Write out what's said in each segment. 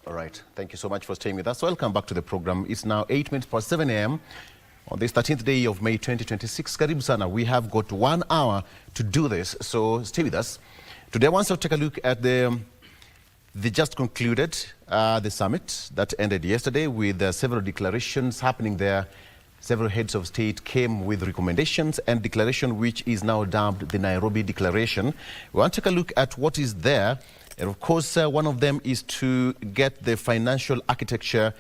All right. Thank you so much for staying with us. Welcome back to the program. It's now 8 minutes past 7 a.m. on this 13th day of May 2026. Karibu sana. We have got 1 hour to do this, so stay with us. Today, I want to take a look at the just concluded the summit that ended yesterday with several declarations happening there. Several heads of state came with recommendations and declaration which is now dubbed the Nairobi Declaration. We want to take a look at what is there. And of course, one of them is to get the financial architecture,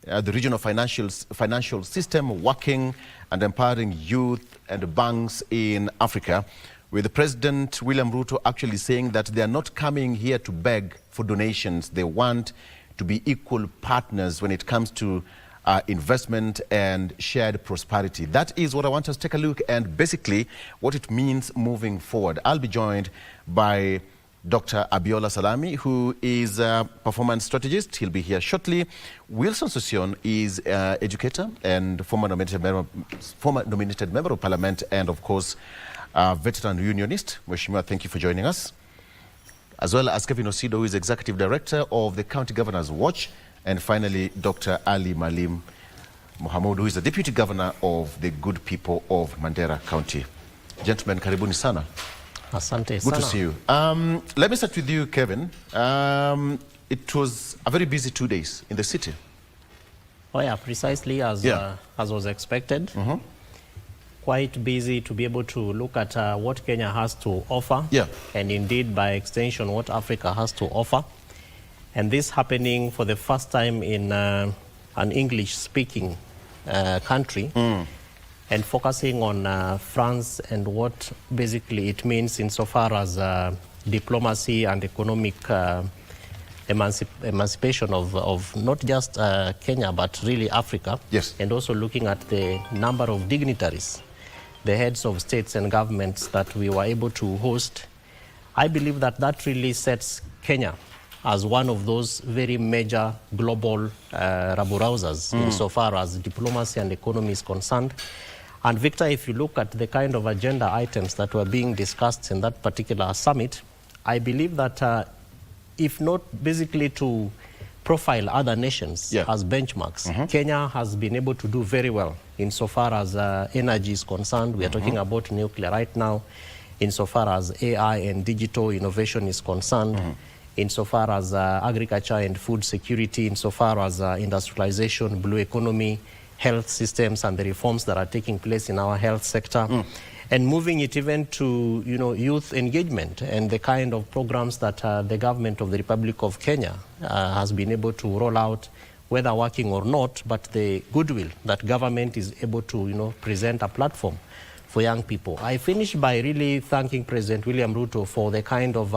the regional financial system working and empowering youth and banks in Africa, with President William Ruto actually saying that they are not coming here to beg for donations. They want to be equal partners when it comes to investment and shared prosperity. That is what I want us to take a look and basically what it means moving forward. I'll be joined by Dr. Abiola Salami, who is a performance strategist. He'll be here shortly. Wilson Sosion is educator and former nominated member of parliament and, of course, veteran unionist. Mheshimiwa, thank you for joining us. As well as Kevin Osido, who is executive director of the County Governor's Watch. And finally, Dr. Ali Malim Mohamud, who is the deputy governor of the good people of Mandera County. Gentlemen, karibuni sana. Asante Good sana. to see you. Let me start with you, Kevin. It was a very busy 2 days in the city. Oh yeah, precisely as was expected. Quite busy to be able to look at what Kenya has to offer, and indeed by extension what Africa has to offer. And this happening for the first time in an English-speaking country. And focusing on France and what basically it means insofar as diplomacy and economic emancipation of not just Kenya, but really Africa. Yes. And also looking at the number of dignitaries, the heads of states and governments that we were able to host. I believe that that really sets Kenya as one of those very major global rabble-rousers insofar as diplomacy and economy is concerned. And Victor, if you look at the kind of agenda items that were being discussed in that particular summit, I believe that if not basically to profile other nations as benchmarks, Kenya has been able to do very well insofar as energy is concerned. We are talking about nuclear right now, insofar as AI and digital innovation is concerned, insofar as agriculture and food security, insofar as industrialization, blue economy, health systems and the reforms that are taking place in our health sector, and moving it even to youth engagement and the kind of programs that the government of the Republic of Kenya has been able to roll out, whether working or not, but the goodwill that government is able to present a platform for young people. I finish by really thanking President William Ruto for the kind of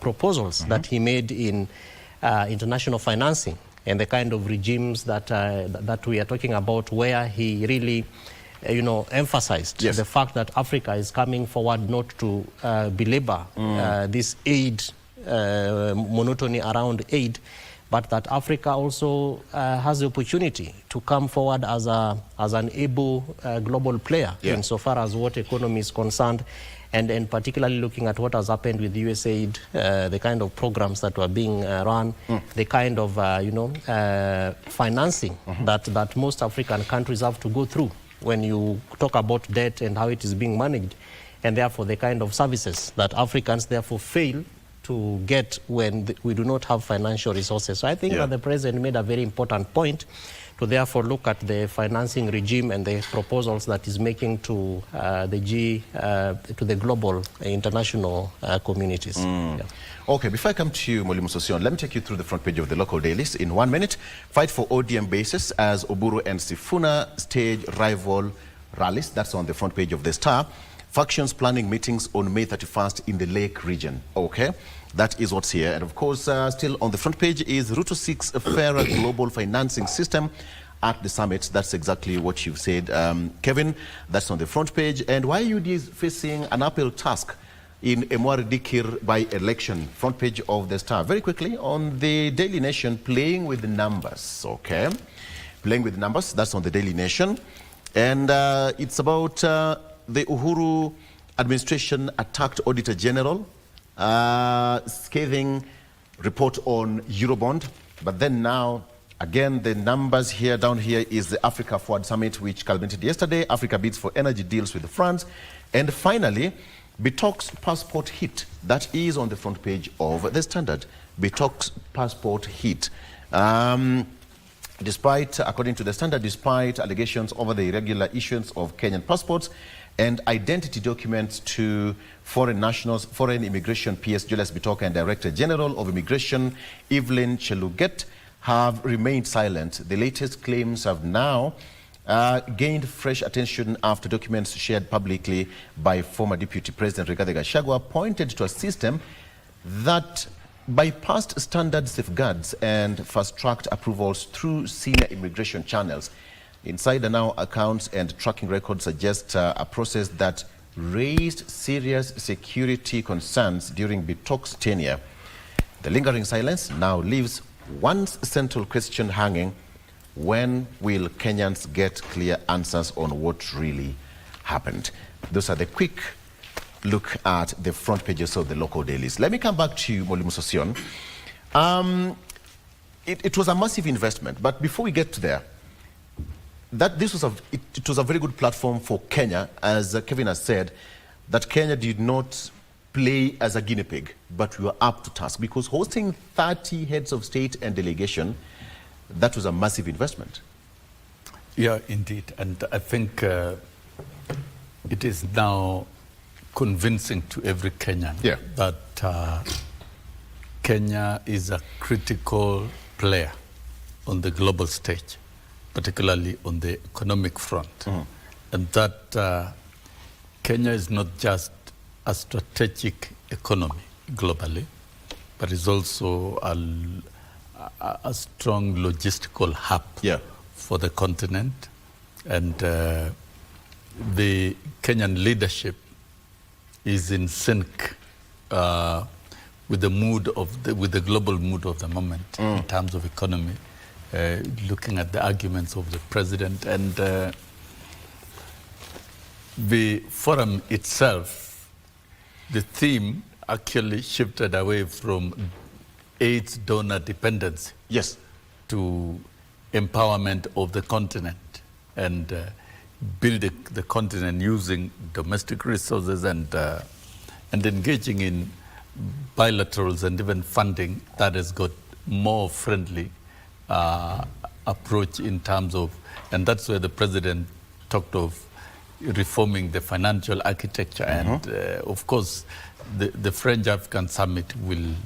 proposals that he made in international financing and the kind of regimes that we are talking about, where he really emphasized the fact that Africa is coming forward not to belabor this aid, monotony around aid, but that Africa also has the opportunity to come forward as an able global player insofar as what economy is concerned, and particularly looking at what has happened with USAID, the kind of programs that were being run, the kind of financing that most African countries have to go through when you talk about debt and how it is being managed, and therefore the kind of services that Africans therefore fail to get when we do not have financial resources. So I think that the president made a very important point to therefore look at the financing regime and the proposals that is making to the global international communities. Okay, before I come to you, Mwalimu Sosion, let me take you through the front page of the local dailies in 1 minute. Fight for ODM bases as Oburu and Sifuna stage rival rallies. That's on the front page of the Star. Factions planning meetings on May 31st in the Lake region. Okay, that is what's here. And of course, still on the front page is Ruto seeks a fairer global financing system at the summit. That's exactly what you've said, Kevin. That's on the front page. And YUD is facing an uphill task in Emwari Dikir by-election. Front page of the Star. Very quickly, on the Daily Nation, playing with the numbers. Okay, playing with numbers. That's on the Daily Nation. And it's about the Uhuru administration attacked Auditor General, scathing report on Eurobond. But then now, again, the numbers here, down here, is the Africa Forward Summit, which culminated yesterday. Africa bids for energy deals with France. And finally, Bitok's passport hit. That is on the front page of The Standard. Bitok's passport hit. Despite, according to The Standard, despite allegations over the irregular issuance of Kenyan passports and identity documents to foreign nationals, Foreign Immigration PS Julius Bitok and Director General of Immigration Evelyn Cheluget have remained silent. The latest claims have now gained fresh attention after documents shared publicly by former Deputy President Rigathi Gachagua pointed to a system that bypassed standard safeguards and fast-tracked approvals through senior immigration channels. Insider Now accounts and tracking records suggest a process that raised serious security concerns during Bitok's tenure. The lingering silence now leaves one central question hanging: when will Kenyans get clear answers on what really happened? Those are the quick look at the front pages of the local dailies. Let me come back to you, Mwalimu Sosion. It was a massive investment, but before we get to there, it was a very good platform for Kenya, as Kevin has said, that Kenya did not play as a guinea pig, but we were up to task, because hosting 30 heads of state and delegation, that was a massive investment. Yeah, indeed. And I think it is now convincing to every Kenyan that Kenya is a critical player on the global stage, particularly on the economic front. And that Kenya is not just a strategic economy globally, but is also a strong logistical hub for the continent. And the Kenyan leadership is in sync with the mood of with the global mood of the moment in terms of economy. Looking at the arguments of the president and the forum itself, the theme actually shifted away from aid donor dependency to empowerment of the continent and building the continent using domestic resources and engaging in bilaterals and even funding that has got more friendly approach in terms of, and that's where the president talked of reforming the financial architecture. And of course, the French African Summit will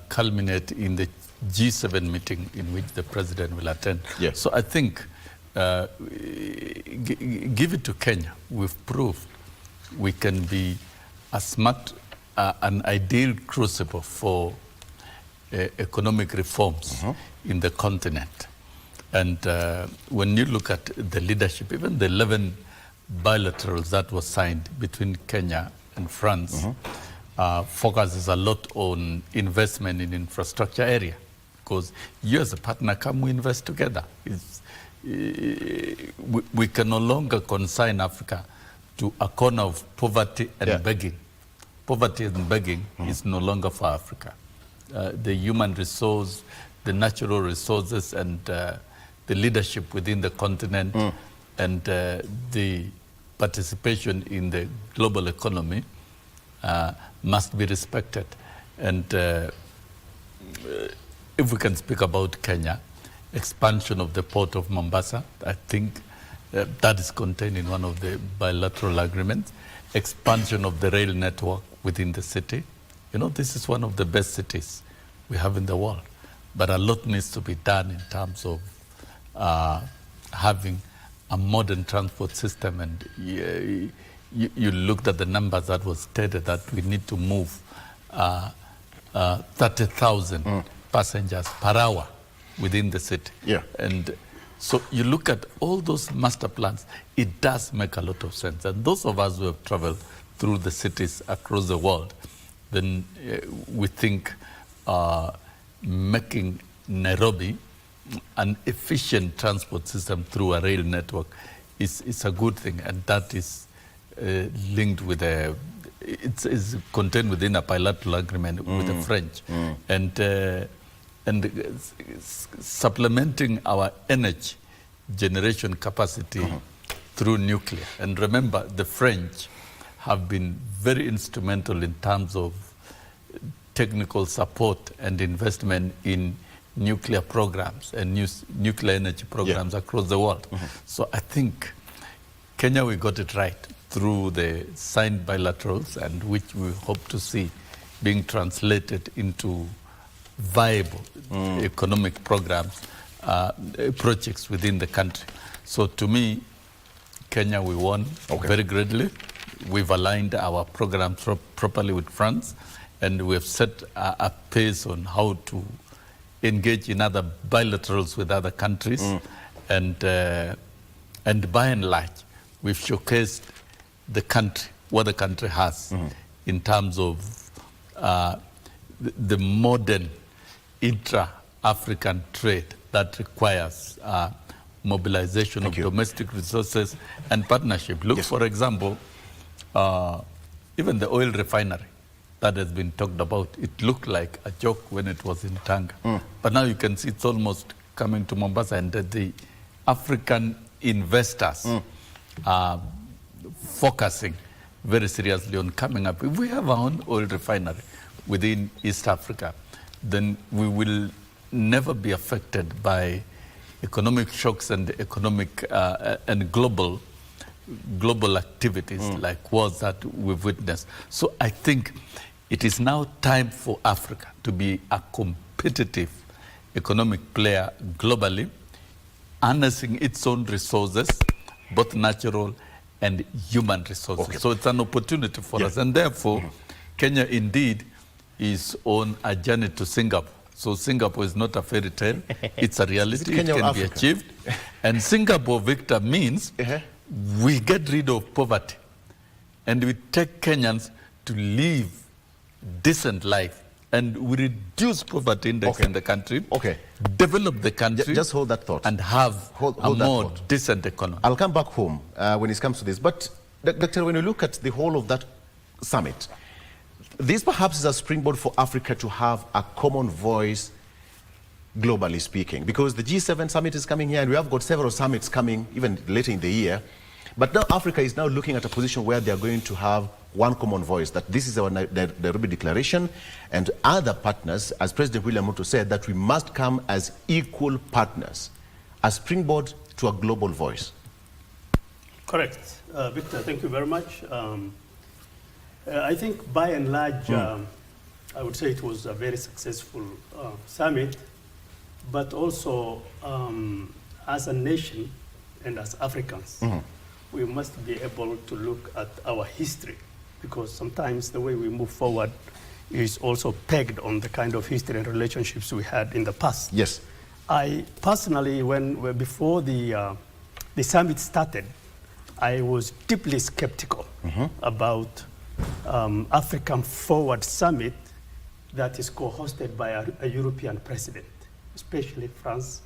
culminate in the G7 meeting in which the president will attend. So I think, give it to Kenya. We've proved we can be a smart, an ideal crucible for economic reforms in the continent. And when you look at the leadership, even the 11 bilaterals that were signed between Kenya and France focuses a lot on investment in infrastructure area, because you as a partner come, we invest together. We can no longer consign Africa to a corner of poverty and begging. Poverty and begging is no longer for Africa. The human resource, the natural resources, and the leadership within the continent and the participation in the global economy must be respected. And if we can speak about Kenya, expansion of the port of Mombasa, I think that is contained in one of the bilateral agreements. Expansion of the rail network within the city. You know, this is one of the best cities we have in the world. But a lot needs to be done in terms of having a modern transport system. And you looked at the numbers that was stated that we need to move 30,000 passengers per hour within the city. And so you look at all those master plans, it does make a lot of sense. And those of us who have traveled through the cities across the world, then we think making Nairobi an efficient transport system through a rail network is a good thing. And that is linked with it's contained within a bilateral agreement with the French. And supplementing our energy generation capacity through nuclear. And remember, the French have been very instrumental in terms of technical support and investment in nuclear programs and nuclear energy programs across the world. So I think Kenya, we got it right through the signed bilaterals, and which we hope to see being translated into viable economic programs, projects within the country. So to me, Kenya, we won very greatly. We've aligned our programs properly with France, and we have set a pace on how to engage in other bilaterals with other countries. And by and large, we've showcased the country, what the country has in terms of the modern intra-African trade that requires mobilization of domestic resources and partnership. Look, for example, even the oil refinery that has been talked about, it looked like a joke when it was in Tanga. But now you can see it's almost coming to Mombasa, and the African investors are focusing very seriously on coming up. If we have our own oil refinery within East Africa, then we will never be affected by economic shocks and economic and global activities like wars that we've witnessed. So I think it is now time for Africa to be a competitive economic player globally, harnessing its own resources, both natural and human resources. So it's an opportunity for us. And therefore, Kenya indeed is on a journey to Singapore. So Singapore is not a fairy tale. It's a reality. It can be achieved. And Singapore, Victor, means we get rid of poverty. And we take Kenyans to live decent life. And we reduce poverty index in the country, develop the country, just hold that thought, and have a more decent economy. I'll come back home when it comes to this. But, Doctor, when you look at the whole of that summit, this perhaps is a springboard for Africa to have a common voice, globally speaking, because the G7 summit is coming here, and we have got several summits coming even later in the year. But now Africa is now looking at a position where they are going to have one common voice, that this is our Nairobi Declaration, and other partners, as President William Ruto said, that we must come as equal partners, a springboard to a global voice. Correct. Victor, thank you very much. I think by and large, I would say it was a very successful summit, but also as a nation and as Africans, we must be able to look at our history, because sometimes the way we move forward is also pegged on the kind of history and relationships we had in the past. Yes. I personally, before the summit started, I was deeply skeptical about African Forward Summit that is co-hosted by a European president, especially France,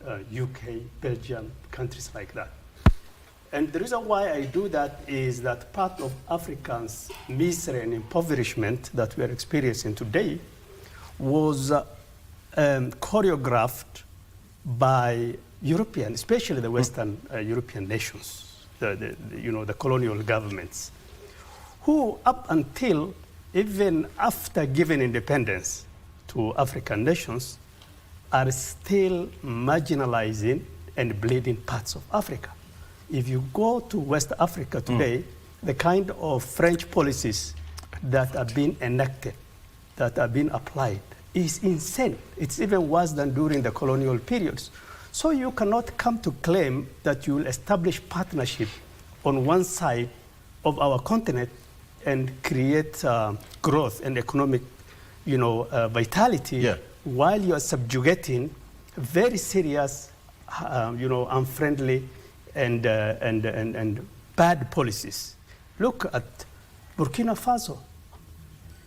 UK, Belgium, countries like that. And the reason why I do that is that part of Africans' misery and impoverishment that we are experiencing today was choreographed by European, especially the Western European nations, the colonial governments, who up until even after giving independence to African nations are still marginalizing and bleeding parts of Africa. If you go to West Africa today, the kind of French policies that are being enacted, that are being applied, is insane. It's even worse than during the colonial periods. So you cannot come to claim that you will establish partnership on one side of our continent and create growth and economic, vitality, while you are subjugating very serious, unfriendly and bad policies. Look at Burkina Faso.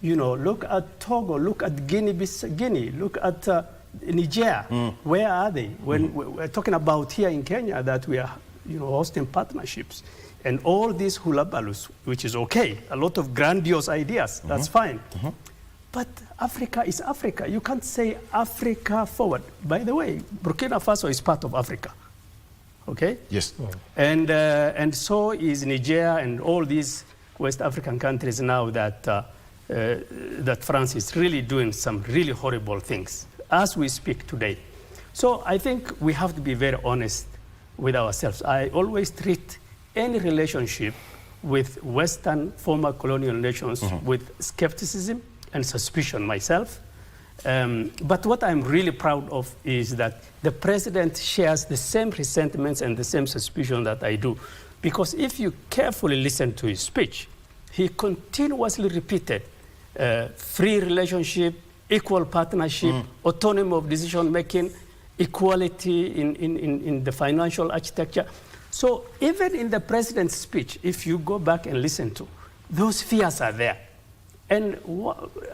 Look at Togo. Look at Guinea. Look at Niger. Where are they? When we're talking about here in Kenya that we are, hosting partnerships, and all these hula balloons, which is okay. A lot of grandiose ideas. That's fine. But Africa is Africa. You can't say Africa forward. By the way, Burkina Faso is part of Africa. Okay? Yes. And so is Niger and all these West African countries now that, that France is really doing some really horrible things as we speak today. So I think we have to be very honest with ourselves. I always treat any relationship with Western former colonial nations with skepticism and suspicion myself. But what I'm really proud of is that the president shares the same resentments and the same suspicion that I do. Because if you carefully listen to his speech, he continuously repeated free relationship, equal partnership, autonomy of decision making, equality in the financial architecture. So even in the president's speech, if you go back and listen to, those fears are there. And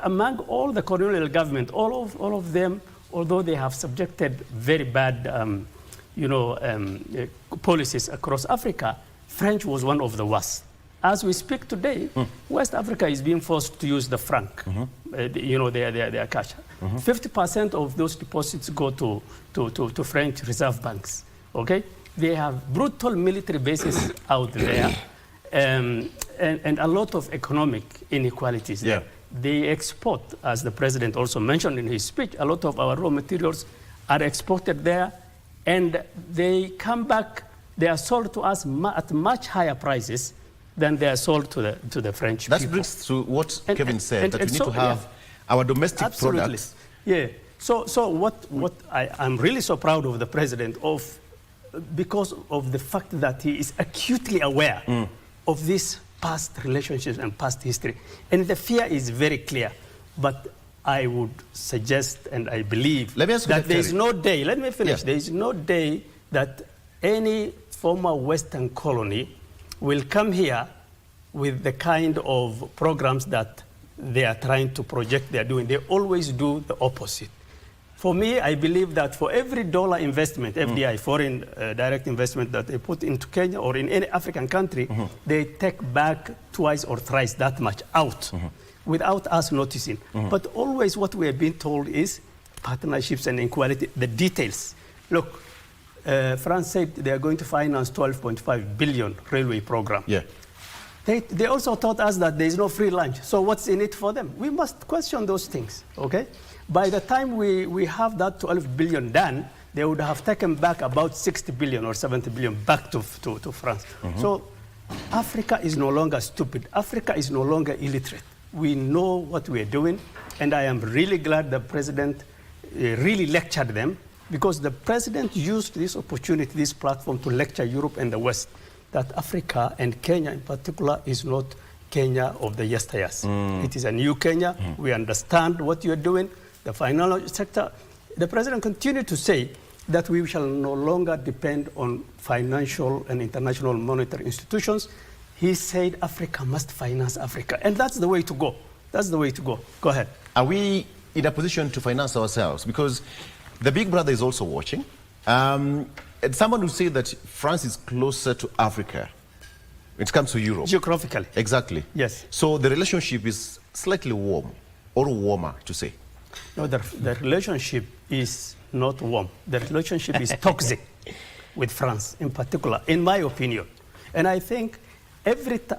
among all the colonial government, all of them, although they have subjected very bad policies across Africa, French was one of the worst. As we speak today, West Africa is being forced to use the franc, their cash. 50% of those deposits go to French reserve banks, okay? They have brutal military bases out there and a lot of economic inequalities there. They export, as the president also mentioned in his speech, a lot of our raw materials are exported there and they come back, they are sold to us at much higher prices than they are sold to the French people. That brings to what Kevin said, that we need to have our domestic products. Yeah. So what I'm really so proud of the president because of the fact that he is acutely aware of these past relationships and past history. And the fear is very clear. But I would suggest and I believe that there is no day, let me finish, there is no day that any former Western colony will come here with the kind of programs that they are trying to project they are doing. They always do the opposite. For me, I believe that for every dollar investment, FDI, foreign direct investment that they put into Kenya or in any African country, they take back twice or thrice that much out without us noticing. But always what we are being told is partnerships and equality, the details. Look, France said they are going to finance 12.5 billion railway program. Yeah. They also taught us that there is no free lunch. So what's in it for them? We must question those things, okay? By the time we have that 12 billion done, they would have taken back about 60 billion or 70 billion back to France. So Africa is no longer stupid. Africa is no longer illiterate. We know what we are doing, and I am really glad the president really lectured them, because the president used this opportunity, this platform, to lecture Europe and the West that Africa, and Kenya in particular, is not Kenya of the yesteryears. It is a new Kenya. We understand what you're doing. The financial sector, the president continued to say that we shall no longer depend on financial and international monetary institutions. He said Africa must finance Africa. And that's the way to go. That's the way to go. Go ahead. Are we in a position to finance ourselves? Because the big brother is also watching. And someone would say that France is closer to Africa when it comes to Europe. Geographically. Exactly. Yes. So the relationship is slightly warm, or warmer to say. No, the relationship is not warm. The relationship is toxic with France in particular, in my opinion. And I think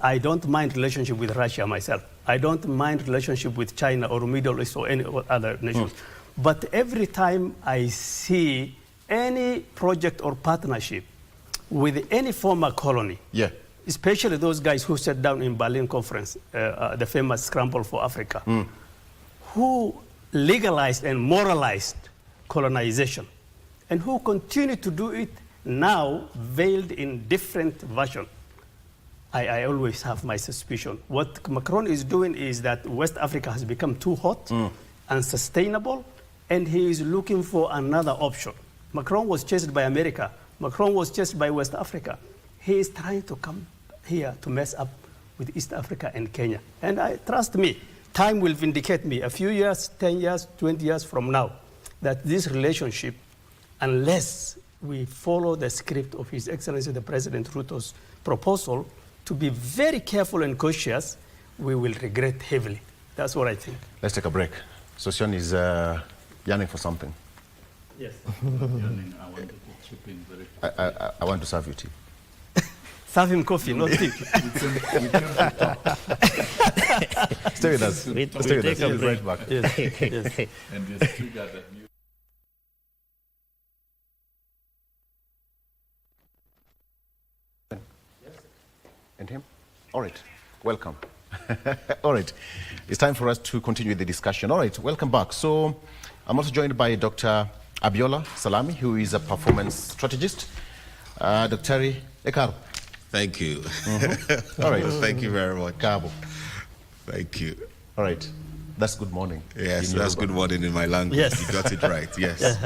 I don't mind relationship with Russia myself. I don't mind relationship with China or Middle East or any other nations. But every time I see any project or partnership with any former colony, especially those guys who sat down in Berlin conference, the famous Scramble for Africa, who legalized and moralized colonization, and who continue to do it now, veiled in different version. I always have my suspicion. What Macron is doing is that West Africa has become too hot, unsustainable, and he is looking for another option. Macron was chased by America. Macron was chased by West Africa. He is trying to come here to mess up with East Africa and Kenya. And trust me, time will vindicate me a few years, 10 years, 20 years from now, that this relationship, unless we follow the script of His Excellency the President Ruto's proposal to be very careful and cautious, we will regret heavily. That's what I think. Let's take a break. Sosyan is yearning for something. Yes. I wanted to chip in very quickly. I want to serve you tea. Serve him coffee, not tea. Stay with us. Stay with us. take a We'll be break. right back. Yes. Yes. And this triggered a new And him? All right. Welcome. All right. It's time for us to continue the discussion. All right. Welcome back. So I'm also joined by Dr. Abiola Salami, who is a performance strategist. Dr. Ekaro. Thank you. Mm-hmm. All right. Thank you very much. Cabo. Thank you. All right. That's good morning. Yes, in that's Yoruba. good morning in my language. Yes. You got it right. Yes.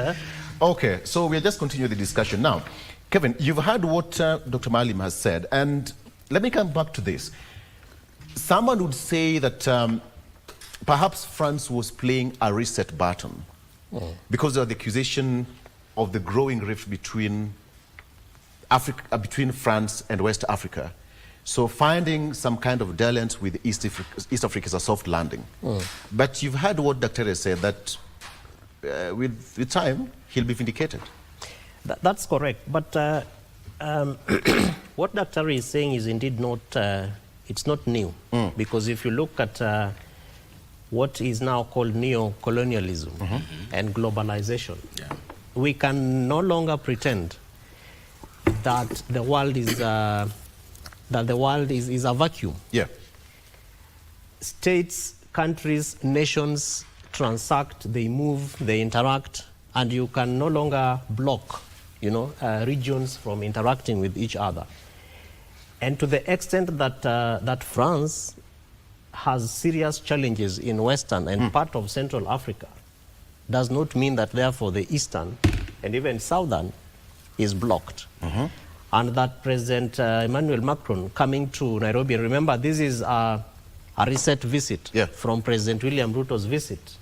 Okay. So we'll just continue the discussion. Now, Kevin, you've heard what Dr. Malim has said, and let me come back to this. Someone would say that perhaps France was playing a reset button because of the accusation of the growing rift between between France and West Africa. So finding some kind of dalliance with East Africa is a soft landing. But you've heard what Dr. said, that with time, he'll be vindicated. That's correct. But what Dr. is saying is indeed not, it's not new. Because if you look at what is now called neo-colonialism and globalization, we can no longer pretend that the world is a vacuum. Yeah. States, countries, nations transact, they move, they interact, and you can no longer block, regions from interacting with each other. And to the extent that that France has serious challenges in Western and part of Central Africa, does not mean that therefore the Eastern and even Southern is blocked. And that President Emmanuel Macron coming to Nairobi, and remember this is a reset visit from President William Ruto's visit,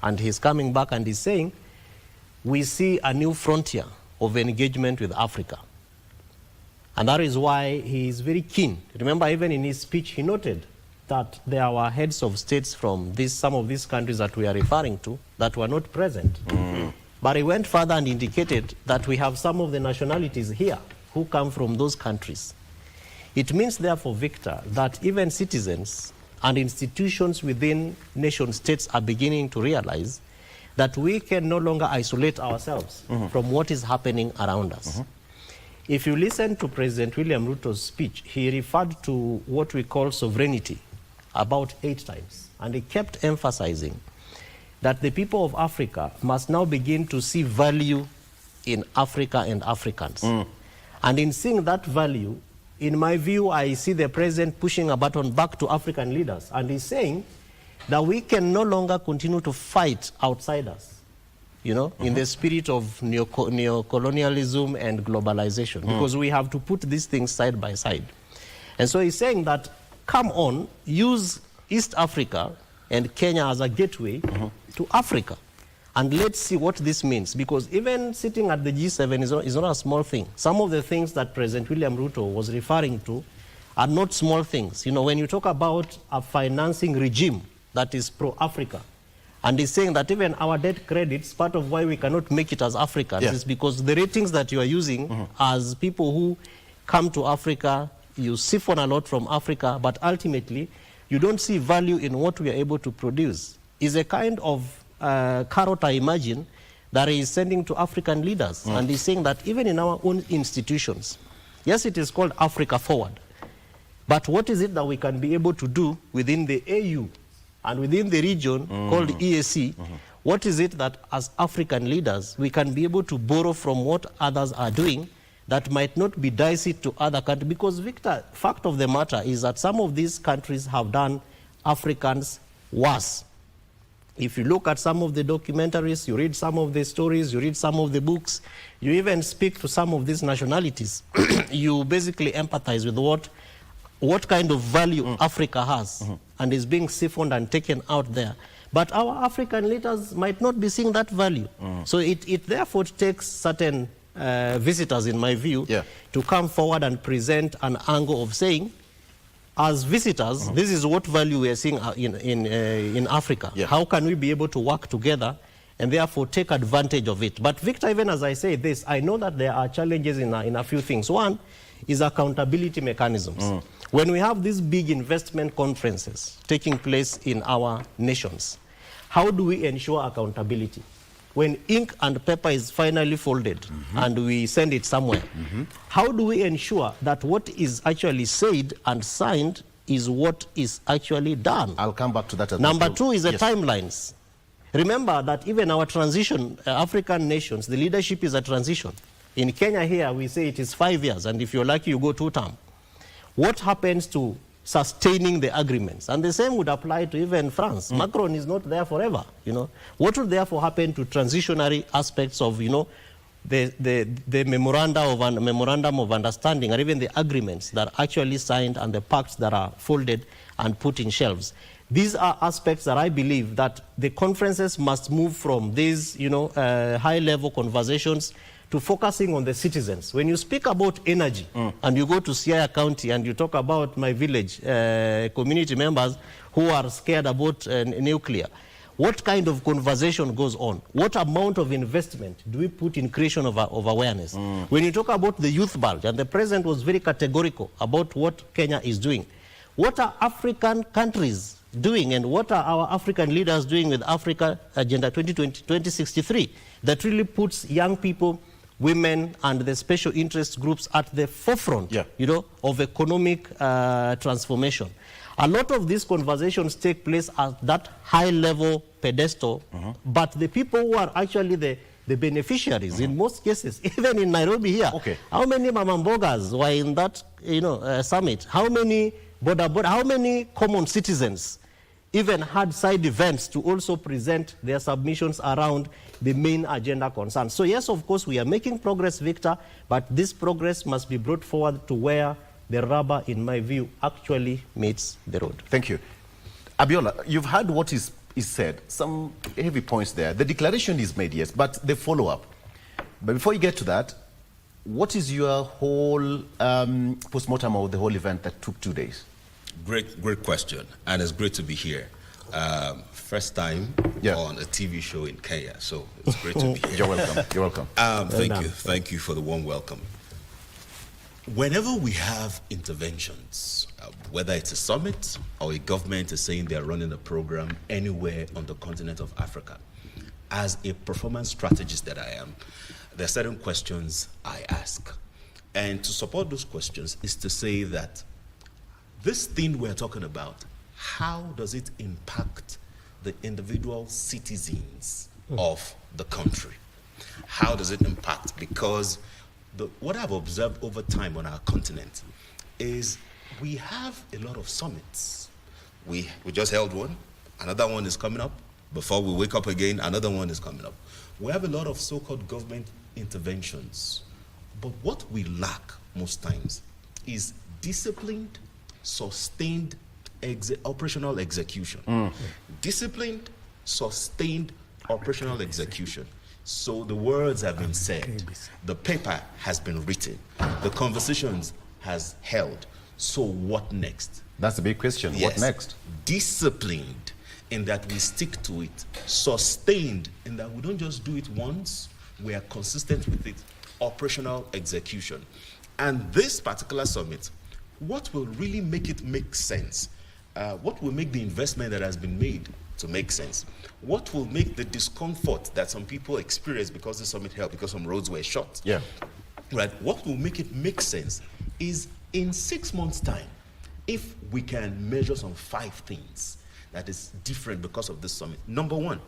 and he's coming back and he's saying, we see a new frontier of engagement with Africa. And that is why he is very keen. Remember, even in his speech, he noted that there were heads of states from some of these countries that we are referring to that were not present. But he went further and indicated that we have some of the nationalities here who come from those countries. It means, therefore, Victor, that even citizens and institutions within nation states are beginning to realize that we can no longer isolate ourselves from what is happening around us. If you listen to President William Ruto's speech, he referred to what we call sovereignty about 8 times. And he kept emphasizing that the people of Africa must now begin to see value in Africa and Africans. And in seeing that value, in my view, I see the president pushing a button back to African leaders. And he's saying that we can no longer continue to fight outsiders, in the spirit of neo-colonialism and globalization, because we have to put these things side by side. And so he's saying that, come on, use East Africa and Kenya as a gateway to Africa. And let's see what this means, because even sitting at the G7 is not a small thing. Some of the things that President William Ruto was referring to are not small things. When you talk about a financing regime that is pro-Africa, and he's saying that even our debt credits, part of why we cannot make it as Africans is because the ratings that you are using as people who come to Africa, you siphon a lot from Africa, but ultimately you don't see value in what we are able to produce. Is a kind of carrot, I imagine, that he is sending to African leaders. And he's saying that even in our own institutions, yes, it is called Africa Forward, but what is it that we can be able to do within the AU and within the region called EAC? What is it that as African leaders we can be able to borrow from what others are doing that might not be dicey to other countries? Because, Victor, fact of the matter is that some of these countries have done Africans worse. If you look at some of the documentaries, you read some of the stories, you read some of the books, you even speak to some of these nationalities, you basically empathize with what kind of value Africa has and is being siphoned and taken out there. But our African leaders might not be seeing that value. So it therefore takes certain visitors, in my view, to come forward and present an angle of saying, as visitors, this is what value we are seeing in Africa. Yeah. How can we be able to work together and therefore take advantage of it? But Victor, even as I say this, I know that there are challenges in a few things. One is accountability mechanisms. When we have these big investment conferences taking place in our nations, how do we ensure accountability? When ink and paper is finally folded and we send it somewhere, how do we ensure that what is actually said and signed is what is actually done? I'll come back to that as Number well. two is the Yes. timelines. Remember that even our transition, African nations, the leadership is a transition. In Kenya here, we say it is 5 years, and if you're lucky, you go 2 terms. What happens to sustaining the agreements? And the same would apply to even France. Macron is not there forever, you know. What would therefore happen to transitionary aspects of, you know, the memorandum of understanding, or even the agreements that are actually signed and the pacts that are folded and put in shelves? These are aspects that I believe that the conferences must move from these, you know, high-level conversations to focusing on the citizens. When you speak about energy and you go to Siaya County and you talk about my village community members who are scared about nuclear, what kind of conversation goes on? What amount of investment do we put in creation of awareness? When you talk about the youth bulge, and the president was very categorical about what Kenya is doing, what are African countries doing, and what are our African leaders doing with Africa Agenda 2063 that really puts young people, women, and the special interest groups at the forefront, you know, of economic transformation? A lot of these conversations take place at that high-level pedestal, but the people who are actually the beneficiaries, in most cases, even in Nairobi here, how many mamambogas were in that, you know, summit? How many how many common citizens even had side events to also present their submissions around the main agenda concerns? So yes, of course, we are making progress, Victor, but this progress must be brought forward to where the rubber, in my view, actually meets the road. Thank you. Abiola, you've heard what is said, some heavy points there. The declaration is made, yes, but the follow-up. But before you get to that, what is your whole postmortem of the whole event that took 2 days? Great question, and it's great to be here. First time on a TV show in Kenya, so it's great to be here. You're welcome. You're welcome. Thank you for the warm welcome. Whenever we have interventions, whether it's a summit or a government is saying they're running a program anywhere on the continent of Africa, as a performance strategist that I am, there are certain questions I ask. And to support those questions is to say that this thing we're talking about, how does it impact the individual citizens of the country? How does it impact? Because what I've observed over time on our continent is we have a lot of summits. We just held one, another one is coming up. Before we wake up again, another one is coming up. We have a lot of so-called government interventions. But what we lack most times is disciplined, sustained operational execution. Disciplined, sustained operational execution. So the words have been said, the paper has been written, the conversations has held. So what next? That's the big question. Yes. What next? Disciplined in that we stick to it. Sustained in that we don't just do it once, we are consistent with it. Operational execution. And this particular summit, what will really make it make sense? What will make the investment that has been made to make sense? What will make the discomfort that some people experience because the summit held, because some roads were shut? Yeah. Right. What will make it make sense is in 6 months' time, if we can measure some 5 things that is different because of this summit. Number one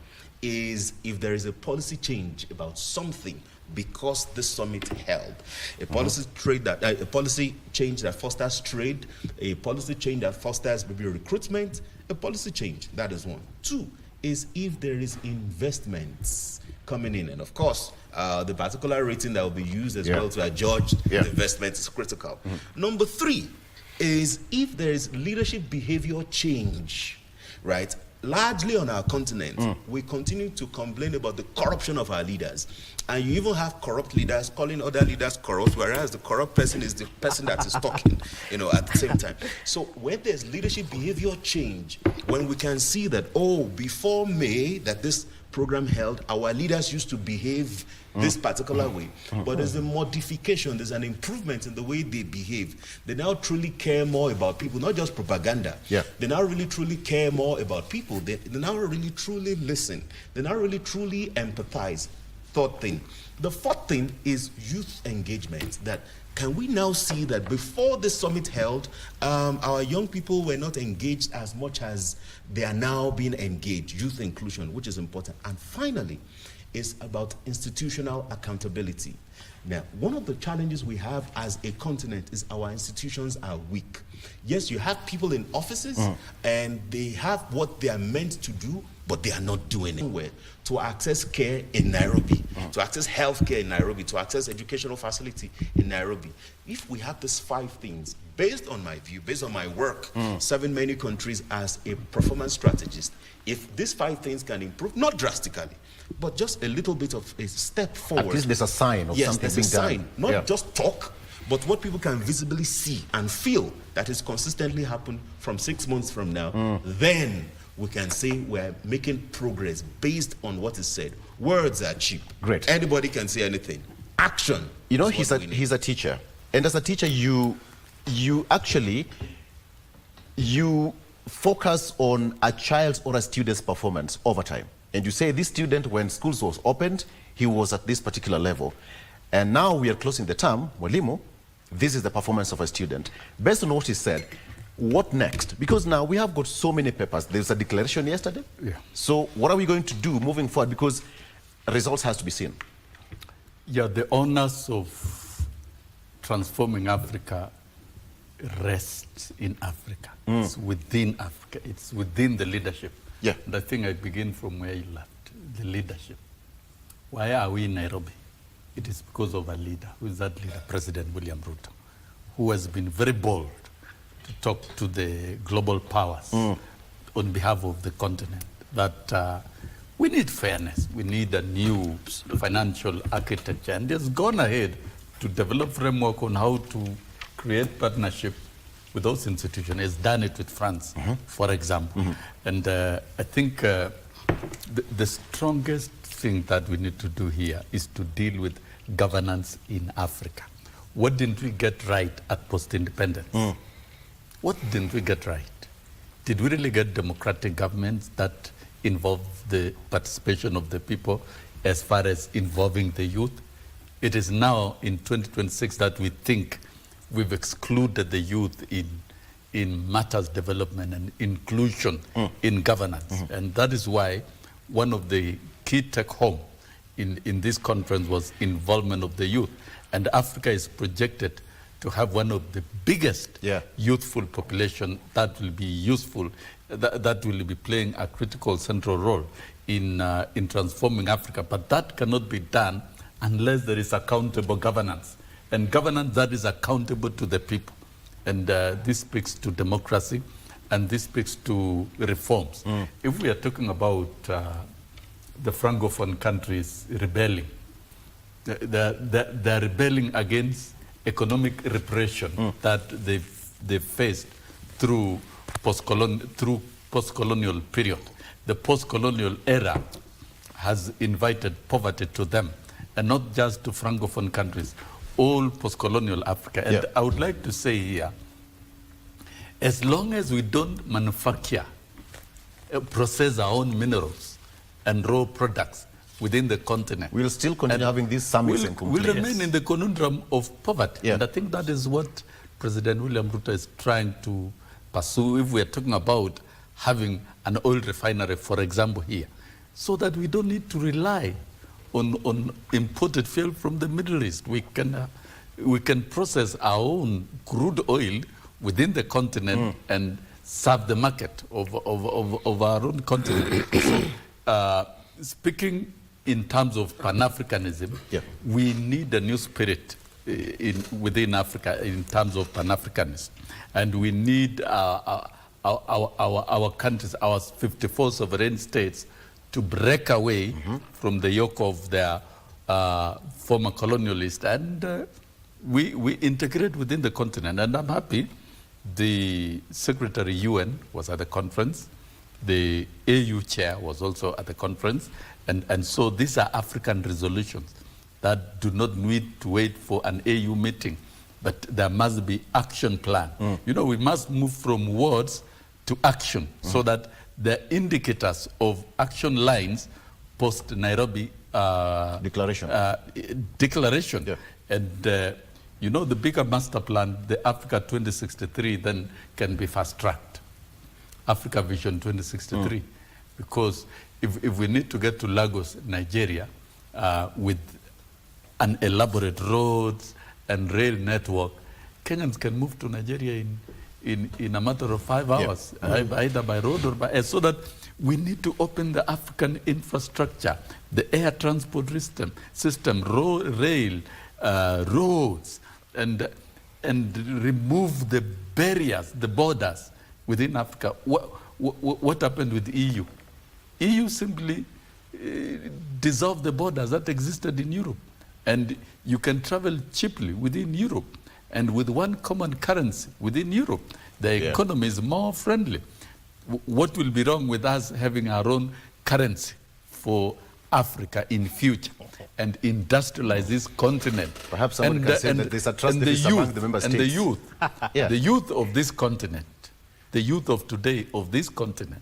is if there is a policy change about something because this summit held. A policy a policy change that fosters trade, a policy change that fosters maybe recruitment, a policy change, that is one. 2 is if there is investments coming in. And of course, the particular rating that will be used as well to adjudge the investment is critical. Number 3 is if there is leadership behavior change, right? largely on our continent, we continue to complain about the corruption of our leaders. And you even have corrupt leaders calling other leaders corrupt, whereas the corrupt person is the person that is talking, at the same time. So when there's leadership behavior change, when we can see that, before May that this program held, our leaders used to behave this particular way. But there's a modification, there's an improvement in the way they behave. They now truly care more about people, not just propaganda. Yeah. They now really truly care more about people. They now really truly listen. They now really truly empathize. Third thing. The fourth thing is youth engagement. That can we now see that before this summit held, our young people were not engaged as much as they are now being engaged. Youth inclusion, which is important. And finally, is about institutional accountability. Now, one of the challenges we have as a continent is our institutions are weak. Yes, you have people in offices and they have what they are meant to do, but they are not doing it. To access care in Nairobi, to access health care in Nairobi, to access educational facility in Nairobi. If we have these 5 things, based on my view, based on my work, serving many countries as a performance strategist, if these 5 things can improve, not drastically, but just a little bit of a step forward. At least there's a sign of something being done. Not just talk, but what people can visibly see and feel that is consistently happened from 6 months from now, then we can say we're making progress based on what is said. Words are cheap. Great. Anybody can say anything. Action. He's a teacher. And as a teacher, you focus on a child's or a student's performance over time. And you say this student, when schools was opened, he was at this particular level. And now we are closing the term, Mwalimu, this is the performance of a student. Based on what he said, what next? Because now we have got so many papers. There's a declaration yesterday. Yeah. So what are we going to do moving forward? Because results has to be seen. Yeah, the onus of transforming Africa rests in Africa. It's within Africa. It's within the leadership. Yeah. And I think I begin from where you left, the leadership. Why are we in Nairobi? It is because of a leader. Who is that leader? President William Ruto, who has been very bold to talk to the global powers on behalf of the continent that we need fairness. We need a new financial architecture. And he has gone ahead to develop framework on how to create partnership with those institutions. He has done it with France, for example. And I think the strongest thing that we need to do here is to deal with governance in Africa. What didn't we get right at post-independence? What didn't we get right? Did we really get democratic governments that involve the participation of the people as far as involving the youth? It is now in 2026 that we think we've excluded the youth in matters development and inclusion in governance. And that is why one of the key take-home in this conference was involvement of the youth. And Africa is projected to have one of the biggest youthful population that will be useful, that will be playing a critical central role in transforming Africa. But that cannot be done unless there is accountable governance. And governance that is accountable to the people. And this speaks to democracy, and this speaks to reforms. If we are talking about the Francophone countries rebelling, they're rebelling against economic repression that they faced through post-colonial period. The post-colonial era has invited poverty to them, and not just to Francophone countries, all post-colonial Africa. And I would like to say here, as long as we don't manufacture, process our own minerals and raw products within the continent, we'll still continue having these summits and we'll remain in the conundrum of poverty. Yeah. And I think that is what President William Ruto is trying to pursue if we are talking about having an oil refinery, for example, here, so that we don't need to rely on imported fuel from the Middle East. We can process our own crude oil within the continent and serve the market of our own continent. So, speaking in terms of Pan-Africanism, we need a new spirit within Africa in terms of Pan-Africanism. And we need a our countries, our 54 sovereign states, to break away from the yoke of their former colonialists, and we integrate within the continent. And I'm happy the Secretary UN was at the conference, the AU chair was also at the conference, and so these are African resolutions that do not need to wait for an AU meeting, but there must be action plan. You know, we must move from words to action so that the indicators of action lines post Nairobi declaration. Yeah. And you know, the bigger master plan, the Africa 2063, then can be fast-tracked. Africa Vision 2063. Because if we need to get to Lagos, Nigeria, with an elaborate roads and rail network, Kenyans can move to Nigeria in a matter of 5 hours, either by road or by air, so that we need to open the African infrastructure, the air transport system, rail, roads, and remove the barriers, the borders within Africa. What happened with the EU? EU simply dissolved the borders that existed in Europe, and you can travel cheaply within Europe, and with one common currency within Europe, the economy is more friendly. What will be wrong with us having our own currency for Africa in future and industrialize this continent? Perhaps someone can say that there's a trust deficit among the member states. And the youth, the youth of this continent, the youth of today of this continent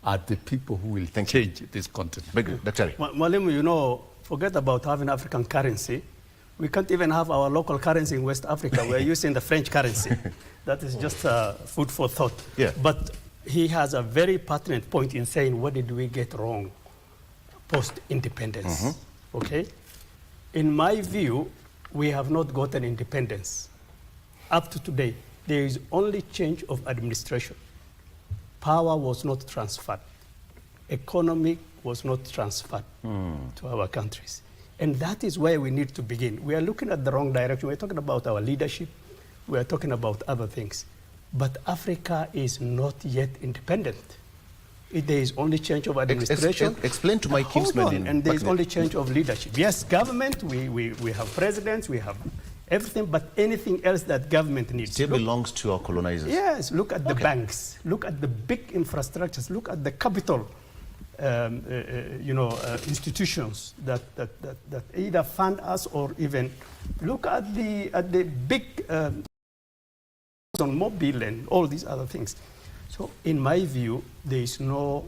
are the people who will change this continent. Mwalimu, you know, forget about having African currency. We can't even have our local currency in West Africa. We're using the French currency. That is just food for thought. Yeah. But he has a very pertinent point in saying, what did we get wrong post-independence? Okay? In my view, we have not gotten independence. Up to today, there is only change of administration. Power was not transferred. Economy was not transferred to our countries. And that is where we need to begin. We are looking at the wrong direction. We're talking about our leadership. We're talking about other things. But Africa is not yet independent. There is only change of administration. Explain to my kinsmen. And there is only change of leadership. Yes, government, we have presidents, we have everything, but anything else that government needs. Still belongs to our colonizers. Yes, look at the banks, look at the big infrastructures, look at the capital institutions that either fund us or even look at the big on mobile and all these other things. So in my view, there is no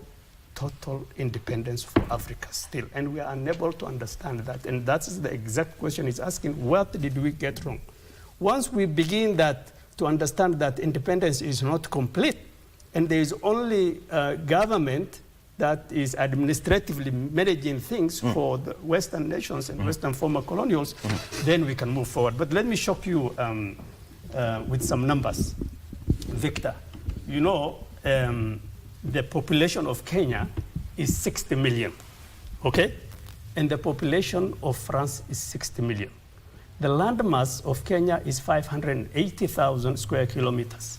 total independence for Africa still, and we are unable to understand that. And that's the exact question it's asking, what did we get wrong? Once we begin to understand that independence is not complete, and there is only government that is administratively managing things for the Western nations and Western former colonials, then we can move forward. But let me shock you with some numbers. Victor, you know, the population of Kenya is 60 million, okay? And the population of France is 60 million. The landmass of Kenya is 580,000 square kilometers.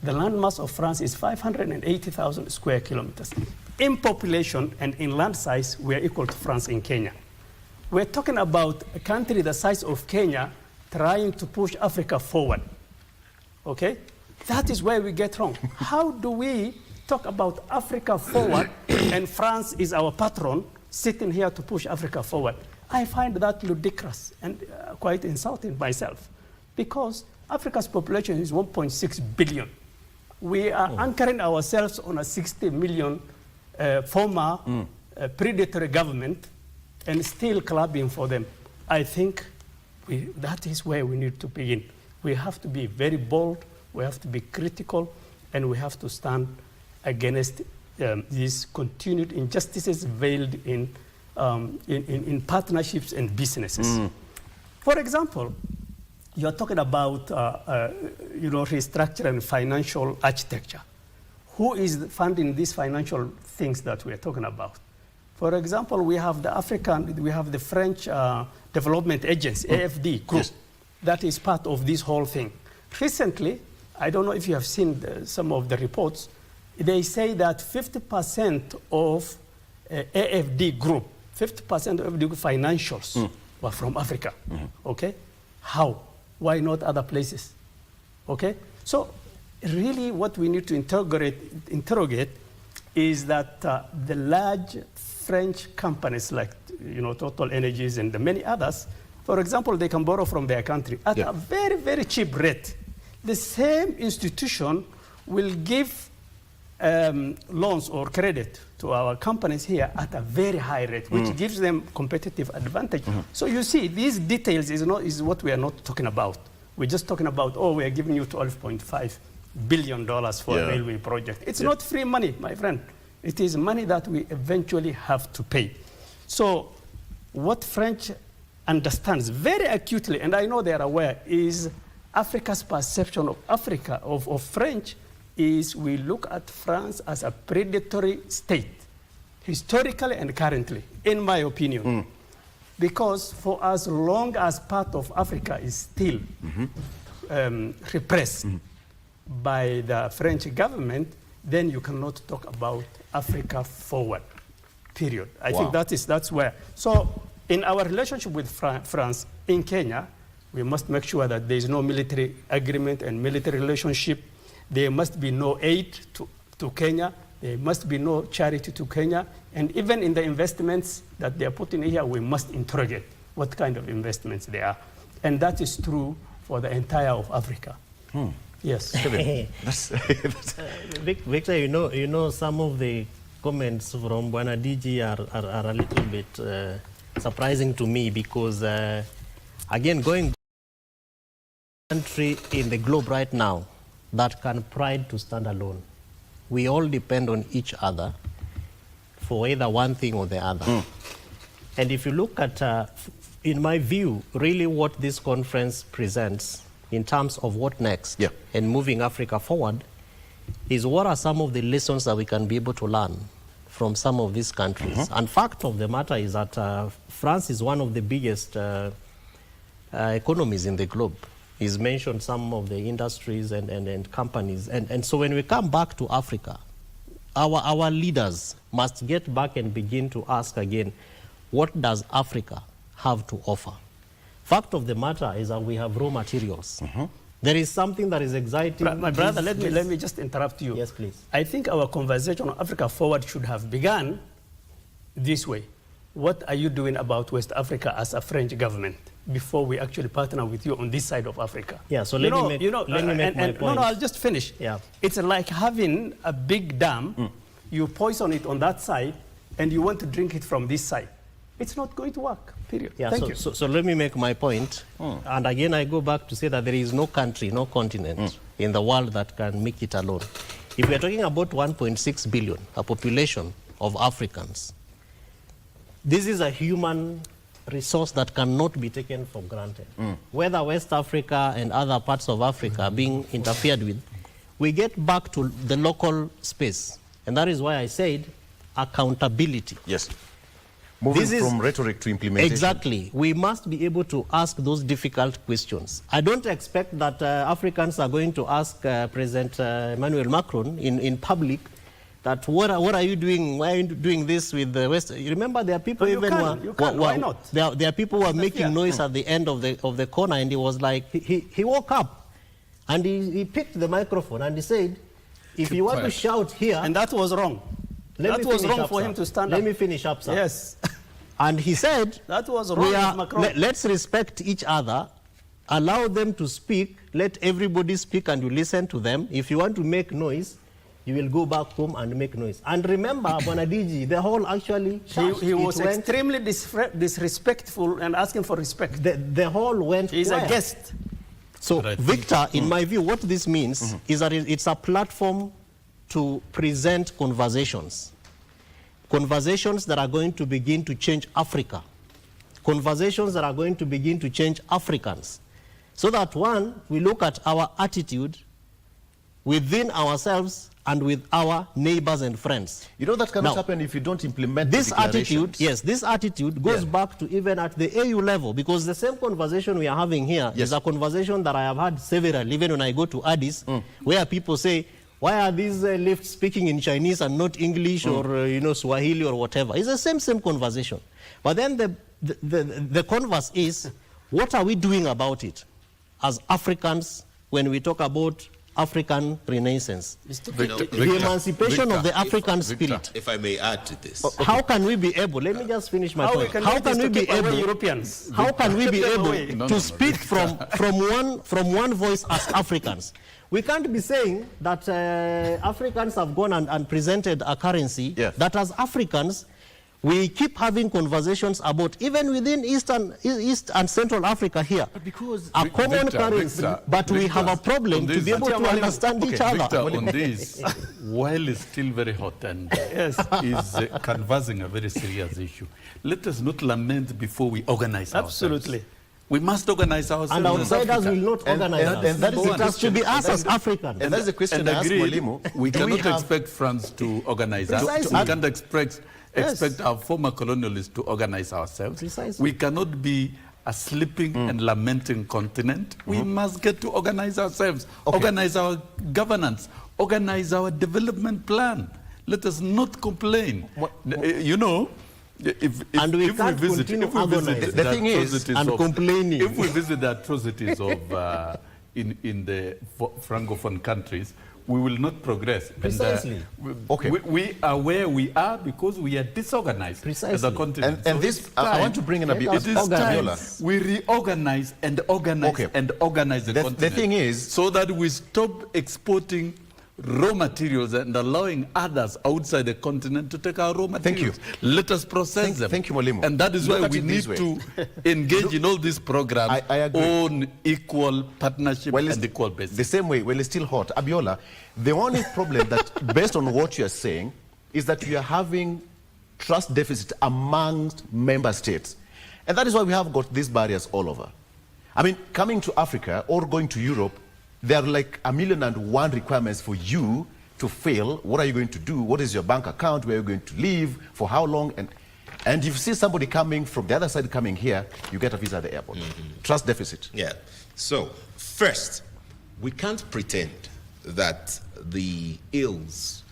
The landmass of France is 580,000 square kilometers. In population and in land size, we are equal to France and Kenya. We're talking about a country the size of Kenya trying to push Africa forward, okay? That is where we get wrong. How do we talk about Africa forward and France is our patron sitting here to push Africa forward? I find that ludicrous and quite insulting myself, because Africa's population is 1.6 billion. We are anchoring ourselves on a 60 million former predatory government and still clubbing for them. I think that is where we need to begin. We have to be very bold, we have to be critical, and we have to stand against these continued injustices veiled in partnerships and businesses. For example, you're talking about restructuring financial architecture. Who is funding these financial things that we're talking about? For example, we have the French Development Agency, AFD group, that is part of this whole thing. Recently, I don't know if you have seen some of the reports, they say that 50% of AFD group, 50% of the financials were from Africa. Okay? How? Why not other places? Okay? So really what we need to interrogate is that the large French companies like Total Energies and the many others, for example, they can borrow from their country at a very, very cheap rate. The same institution will give loans or credit to our companies here at a very high rate, which gives them competitive advantage. So you see, these details is what we are not talking about. We're just talking about, oh, we are giving you $12.5 billion for a railway project. It's not free money, my friend. It is money that we eventually have to pay. So what French understands very acutely, and I know they are aware, is Africa's perception of Africa, of French, is we look at France as a predatory state, historically and currently, in my opinion. Because for as long as part of Africa is still repressed by the French government, then you cannot talk about Africa forward, period. I think that's where. So in our relationship with France in Kenya, we must make sure that there is no military agreement and military relationship. There must be no aid to Kenya. There must be no charity to Kenya. And even in the investments that they are putting here, we must interrogate what kind of investments they are. And that is true for the entire of Africa. Yes. Victor, you know, some of the comments from Bwana DG are a little bit surprising to me because, again, going country in the globe right now that can pride to stand alone. We all depend on each other for either one thing or the other. And if you look at, in my view, really what this conference presents in terms of what next and moving Africa forward is what are some of the lessons that we can be able to learn from some of these countries. And fact of the matter is that France is one of the biggest economies in the globe. He's mentioned some of the industries and companies. And so when we come back to Africa, our leaders must get back and begin to ask again, what does Africa have to offer? Fact of the matter is that we have raw materials. There is something that is exciting. My brother, let me just interrupt you. Yes, please. I think our conversation on Africa Forward should have begun this way. What are you doing about West Africa as a French government before we actually partner with you on this side of Africa? Yeah, so let me make my point. No, I'll just finish. Yeah. It's like having a big dam, you poison it on that side, and you want to drink it from this side. It's not going to work, period. Yeah, Thank you. So let me make my point. And again, I go back to say that there is no country, no continent in the world that can make it alone. If we are talking about 1.6 billion, a population of Africans, this is a human resource that cannot be taken for granted. Whether West Africa and other parts of Africa are being interfered with, we get back to the local space. And that is why I said accountability. Yes. Moving from rhetoric to implementation. Exactly. We must be able to ask those difficult questions. I don't expect that Africans are going to ask President Emmanuel Macron in public that what are you doing? Why are you doing this with the West? You remember there are people why not? There are people who are making noise at the end of the corner, and he was like, he woke up and he picked the microphone and he said, if you want to shout here. And that was wrong. That was wrong for him to stand up. Let me finish up, sir. Yes. And he said, that was wrong, Macron. Let's respect each other, allow them to speak, let everybody speak and you listen to them. If you want to make noise, you will go back home and make noise. And remember, Bonadiji, the whole actually... He was extremely disrespectful and asking for respect. The whole went He's quiet. a guest. So, Victor, in my view, what this means is that it's a platform to present conversations. Conversations that are going to begin to change Africa. Conversations that are going to begin to change Africans. So that one, we look at our attitude within ourselves and with our neighbors and friends. You know that cannot happen if you don't implement this attitude. Yes, this attitude goes back to even at the AU level, because the same conversation we are having here is a conversation that I have had several, even when I go to Addis, where people say, Why are these lifts speaking in Chinese and not English or Swahili or whatever? It's the same conversation. But then the converse is, what are we doing about it as Africans when we talk about African Renaissance? The emancipation of the African spirit. If I may add to this. How can we be able, let me just finish my point. How can we be able, Europeans? How can we be able to speak from one voice as Africans? We can't be saying that Africans have gone and presented a currency that as Africans, we keep having conversations about, even within East and Central Africa here, a common currency, but we have a problem to be able to understand each other. Victor, on this, while it's still very hot and is canvassing a very serious issue, let us not lament before we organize ourselves. Absolutely. We must organize ourselves. And outsiders will not organize us. And that is it has to be us as Africans. And that's the question I asked Mwalimu. We cannot expect France to organize us. We can't expect our former colonialists to organize ourselves. Precisely. We cannot be a sleeping and lamenting continent. We must get to organize ourselves, organize our governance, organize our development plan. Let us not complain. If we visit the atrocities of in the Francophone countries, we will not progress. Precisely. And, we are where we are because we are disorganized as a continent. And this, I want to bring in a bit. It is time we reorganize and organize and organize the continent. The thing is, so that we stop exporting raw materials and allowing others outside the continent to take our raw materials. Thank you. Let us process them. Thank you, Mwalimu. And that is why we need to engage in all these programs on equal partnership and equal basis. The same way, well, it's still hot. Abiola, the only problem that, based on what you're saying, is that we are having trust deficit amongst member states. And that is why we have got these barriers all over. I mean, coming to Africa or going to Europe, there are like 1,000,001 requirements for you to fail. What are you going to do? What is your bank account? Where are you going to live? For how long? And if you see somebody coming from the other side coming here, you get a visa at the airport. Trust deficit. Yeah. So, first, we can't pretend that the ills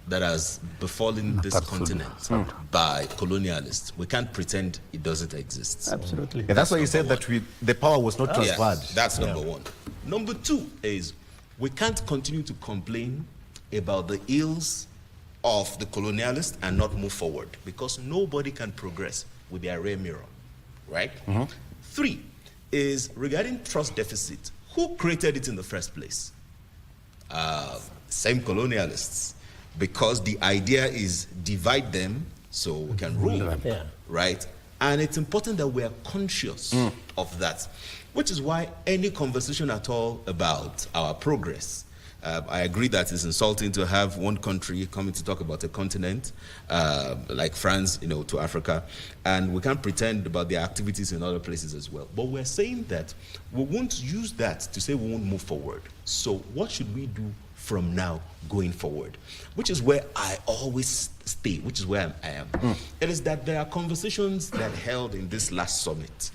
that has befallen this continent by colonialists, we can't pretend it doesn't exist. Absolutely. And that's why you said that the power was not transferred. Yes, that's number one. Number two is we can't continue to complain about the ills of the colonialists and not move forward because nobody can progress with their rear mirror, right? Three is regarding trust deficit. Who created it in the first place? Same colonialists. Because the idea is divide them so we can rule them, right? And it's important that we are conscious of that, which is why any conversation at all about our progress, I agree that it's insulting to have one country coming to talk about a continent like France, to Africa, and we can't pretend about their activities in other places as well. But we're saying that we won't use that to say we won't move forward. So what should we do from now going forward? Which is where I always stay, which is where I am. It is that there are conversations that held in this last summit.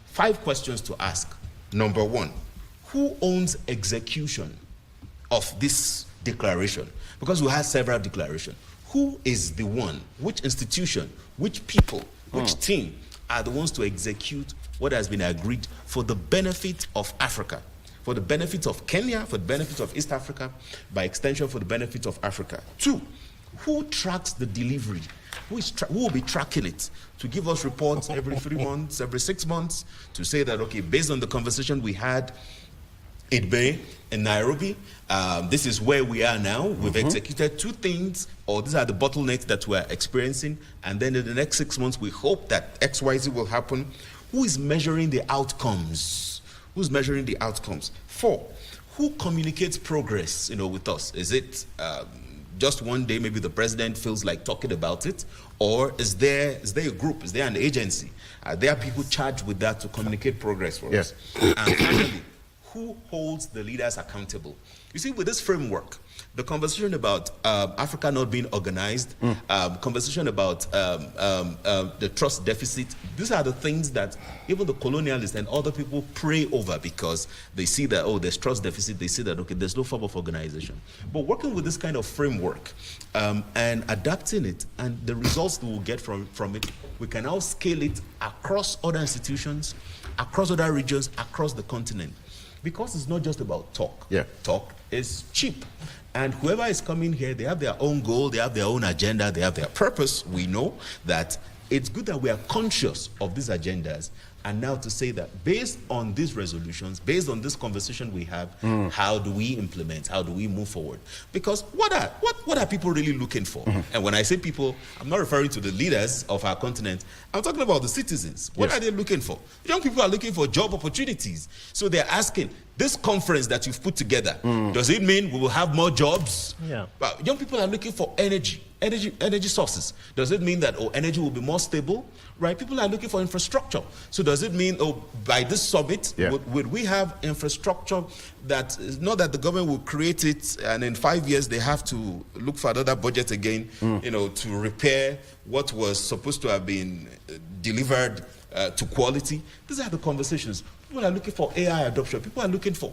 5 questions to ask. Number one, who owns execution of this declaration? Because we have several declarations. Who is the one, which institution, which people, which team are the ones to execute what has been agreed for the benefit of Africa? For the benefit of Kenya, for the benefit of East Africa, by extension for the benefit of Africa. 2, who tracks the delivery? Who will be tracking it? To give us reports every 3 months, every 6 months, to say that, okay, based on the conversation we had in May, in Nairobi, this is where we are now. We've executed 2 things, or these are the bottlenecks that we're experiencing, and then in the next 6 months, we hope that XYZ will happen. Who is measuring the outcomes? Who's measuring the outcomes? 4, who communicates progress, with us? Is it just one day maybe the president feels like talking about it? Or is there a group? Is there an agency? Are there people charged with that to communicate progress for us? And finally, who holds the leaders accountable? You see, with this framework, the conversation about Africa not being organized, conversation about the trust deficit, these are the things that even the colonialists and other people pray over because they see that, oh, there's trust deficit, they see that, okay, there's no form of organization. But working with this kind of framework and adapting it and the results that we'll get from it, we can now scale it across other institutions, across other regions, across the continent. Because it's not just about talk. Yeah. Talk is cheap. And whoever is coming here, they have their own goal, they have their own agenda, they have their purpose. We know that it's good that we are conscious of these agendas. And now to say that based on these resolutions, based on this conversation we have, how do we implement, how do we move forward? Because what are people really looking for? And when I say people, I'm not referring to the leaders of our continent. I'm talking about the citizens. What are they looking for? Young people are looking for job opportunities. So they're asking, this conference that you've put together, does it mean we will have more jobs? Yeah. Well, young people are looking for energy sources. Does it mean that energy will be more stable? Right? People are looking for infrastructure. So does it mean by this summit, would we have infrastructure that is not that the government will create it and in 5 years they have to look for another budget again, to repair what was supposed to have been delivered to quality? These are the conversations. People are looking for AI adoption. People are looking for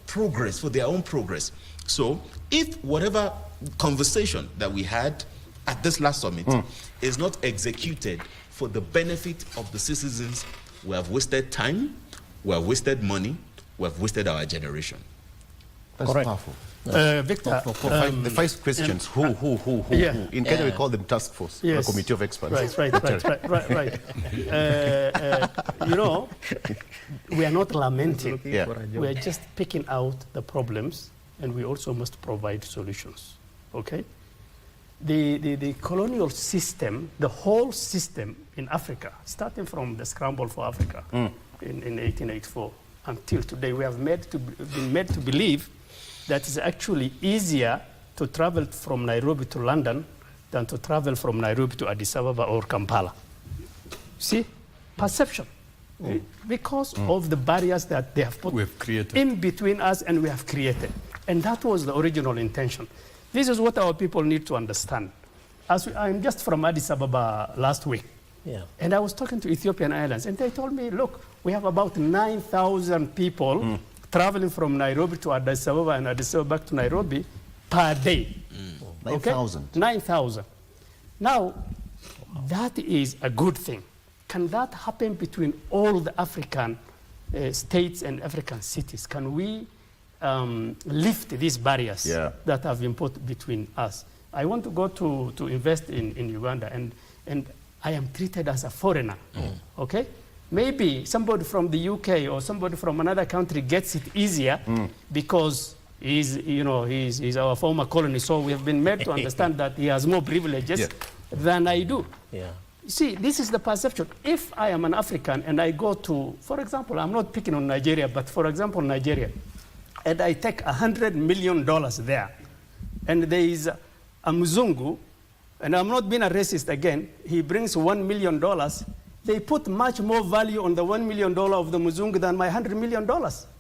progress, for their own progress. So if whatever conversation that we had at this last summit is not executed for the benefit of the citizens, we have wasted time, we have wasted money, we have wasted our generation. That's powerful. Victor, the 5 questions, who? Yeah. In Kenya, we call them task force, a committee of experts. Right. We are not lamenting. Yeah. We are just picking out the problems, and we also must provide solutions. Okay? The colonial system, the whole system in Africa, starting from the scramble for Africa in 1884 until today, we have been made to believe that it's actually easier to travel from Nairobi to London than to travel from Nairobi to Addis Ababa or Kampala. See? Perception. Because of the barriers that they have put in between us and we have created. And that was the original intention. This is what our people need to understand. I'm just from Addis Ababa last week. Yeah. And I was talking to Ethiopian Airlines, and they told me, look, we have about 9,000 people traveling from Nairobi to Addis Ababa and Addis Ababa back to Nairobi per day. 9,000? Okay? 9,000. Now, that is a good thing. Can that happen between all the African states and African cities? Can we lift these barriers that have been put between us? I want to go to invest in Uganda, and I am treated as a foreigner, okay? Maybe somebody from the UK or somebody from another country gets it easier because he's our former colony, so we have been made to understand that he has more privileges than I do. Yeah. See, this is the perception. If I am an African and I go to, for example, I'm not picking on Nigeria, but for example, Nigeria, and I take $100 million there, and there is a Mzungu, and I'm not being a racist again, he brings $1 million, they put much more value on the $1 million of the Mzungu than my $100 million.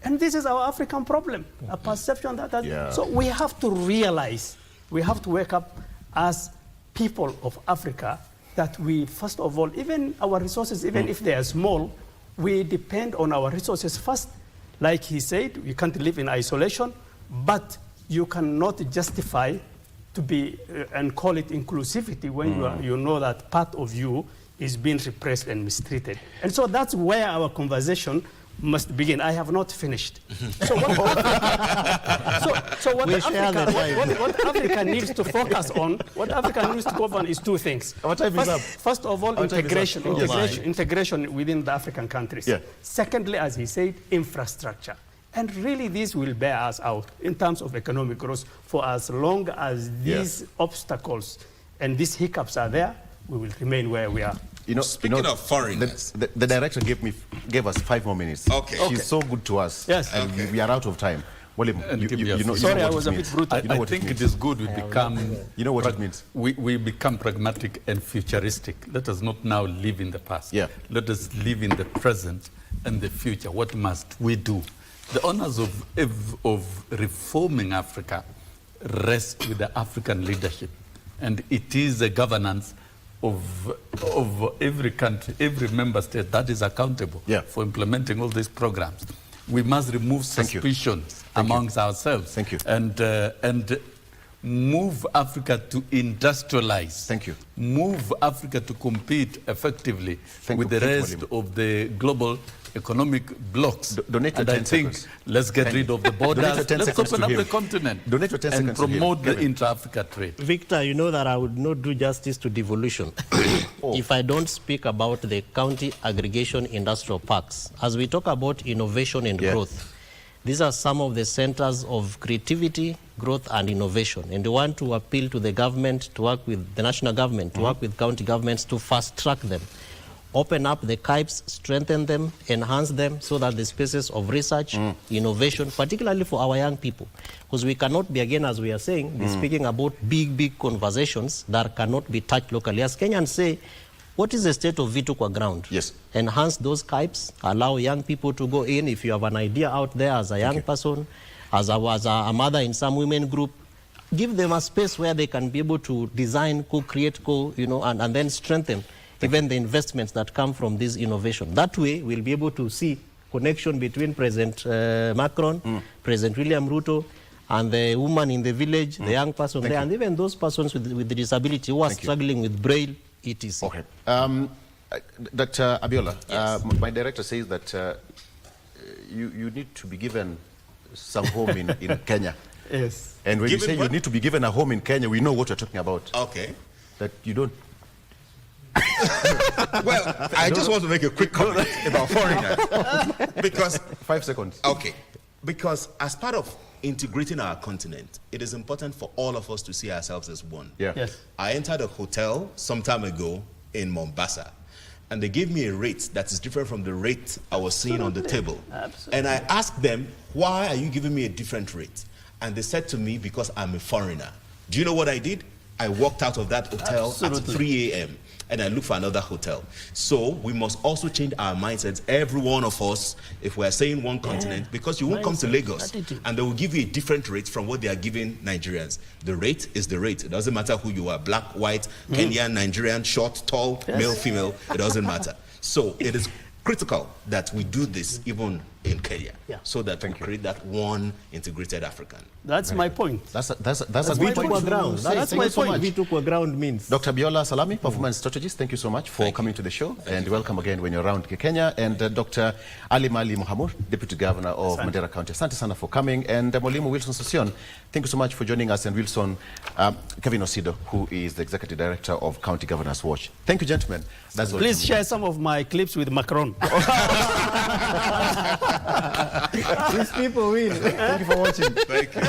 And this is our African problem, a perception that has, so we have to realize, we have to wake up as people of Africa that we, first of all, even our resources, even if they are small, we depend on our resources first. Like he said, you can't live in isolation, but you cannot justify to be and call it inclusivity when you know that part of you is being repressed and mistreated. And so that's where our conversation must begin. I have not finished. So what Africa needs to focus on, is 2 things. First of all, integration within the African countries. Yeah. Secondly, as he said, infrastructure. And really, this will bear us out in terms of economic growth. For as long as these obstacles and these hiccups are there, we will remain where we are. Speaking of foreigners, the director gave us 5 more minutes. Okay. She's so good to us. Yes. And we are out of time. William, sorry, I was a bit brutal. I think it is good we become... You know what it means? We become pragmatic and futuristic. Let us not now live in the past. Yeah. Let us live in the present and the future. What must we do The honors of reforming Africa rest with the African leadership. And it is a governance of every country, every member state that is accountable for implementing all these programs. We must remove suspicion amongst ourselves. Thank you. And move Africa to industrialize. Thank you. Move Africa to compete effectively with the rest of the global economic blocks. Donate your and 10 I think seconds. let's get rid of the borders. Let's open up him. the continent Donate your 10 and seconds to him. promote the Kevin. intra-Africa trade. Victor, you know that I would not do justice to devolution if I don't speak about the county aggregation industrial parks. As we talk about innovation and growth, these are some of the centers of creativity, growth, and innovation. And we want to appeal to the government, to work with the national government, to work with county governments to fast-track them. Open up the KIPES, strengthen them, enhance them so that the spaces of research, innovation, particularly for our young people, because we cannot be, again, as we are saying, be speaking about big conversations that cannot be touched locally. As Kenyans say, what is the state of Vitu kwa ground? Yes. Enhance those KIPES, allow young people to go in. If you have an idea out there as a young person, as a mother in some women group, give them a space where they can be able to design, co-create, and then strengthen even the investments that come from this innovation. That way, we'll be able to see connection between President Macron, President William Ruto, and the woman in the village, the young person there, and even those persons with the disability who are struggling with Braille, etc. Okay. Dr. Abiola, my director says that you need to be given some home in Kenya. Yes. And when Given you say you need to be given a home in Kenya, we know what you're talking about. Okay. That you don't. Well, I just want to make a quick comment about foreigners. Because 5 seconds. Okay. Because as part of integrating our continent, it is important for all of us to see ourselves as one. Yeah. Yes. I entered a hotel some time ago in Mombasa, and they gave me a rate that is different from the rate I was seeing on the table. Absolutely. And I asked them, why are you giving me a different rate? And they said to me, because I'm a foreigner. Do you know what I did? I walked out of that hotel at 3 a.m. and I looked for another hotel. So we must also change our mindsets, every one of us, if we're saying one continent, because you won't come to Lagos and they will give you a different rate from what they are giving Nigerians. The rate is the rate. It doesn't matter who you are, black, white, Kenyan, Nigerian, short, tall, male, female, it doesn't matter. So it is critical that we do this even in Kenya, so that we create that one integrated African. That's my point. That's a Vitu good kwa point. ground. That's my point. Much. Vitu kwa ground means. Dr. Biola Salami, performance strategist, thank you so much for coming to the show, and welcome again when you're around Kenya. And Dr. Ali Mali Mohamud, Deputy Governor of Mandera County. Asante sana for coming. And Mwalimu Wilson Sosion, thank you so much for joining us. And Wilson, Kevin Osido, who is the Executive Director of County Governors Watch. Thank you, gentlemen. That's all. Please share some of my clips with Macron. These people win. Thank you for watching. Thank you.